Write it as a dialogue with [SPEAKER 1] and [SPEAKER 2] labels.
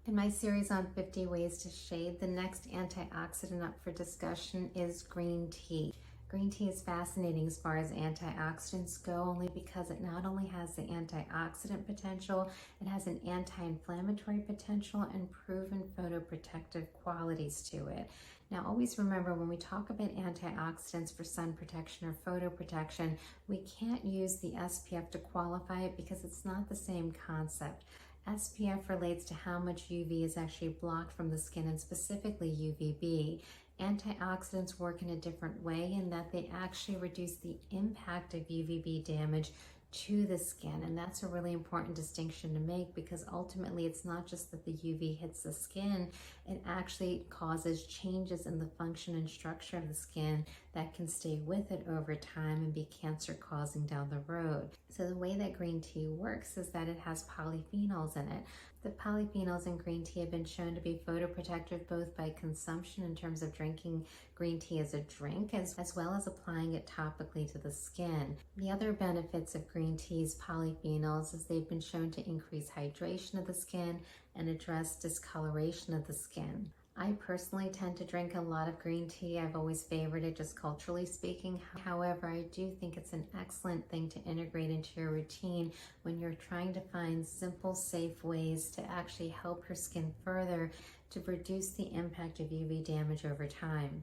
[SPEAKER 1] In my series on 50 ways to shade, the next antioxidant up for discussion is green tea. Green tea is fascinating as far as antioxidants go, only because it not only has the antioxidant potential, it has an anti-inflammatory potential and proven photoprotective qualities to it. Now, always remember, when we talk about antioxidants for sun protection or photoprotection, we can't use the SPF to qualify it because it's not the same concept. SPF relates to how much UV is actually blocked from the skin, and specifically UVB. Antioxidants work in a different way in that they actually reduce the impact of UVB damage to the skin, and that's a really important distinction to make, because ultimately it's not just that the UV hits the skin, it actually causes changes in the function and structure of the skin that can stay with it over time and be cancer causing down the road. So the way that green tea works is that it has polyphenols in it. The polyphenols in green tea have been shown to be photoprotective both by consumption in terms of drinking green tea as a drink, as well as applying it topically to the skin. The other benefits of green tea's polyphenols is they've been shown to increase hydration of the skin and address discoloration of the skin. I personally tend to drink a lot of green tea. I've always favored it, just culturally speaking. However, I do think it's an excellent thing to integrate into your routine when you're trying to find simple, safe ways to actually help your skin further to reduce the impact of UV damage over time.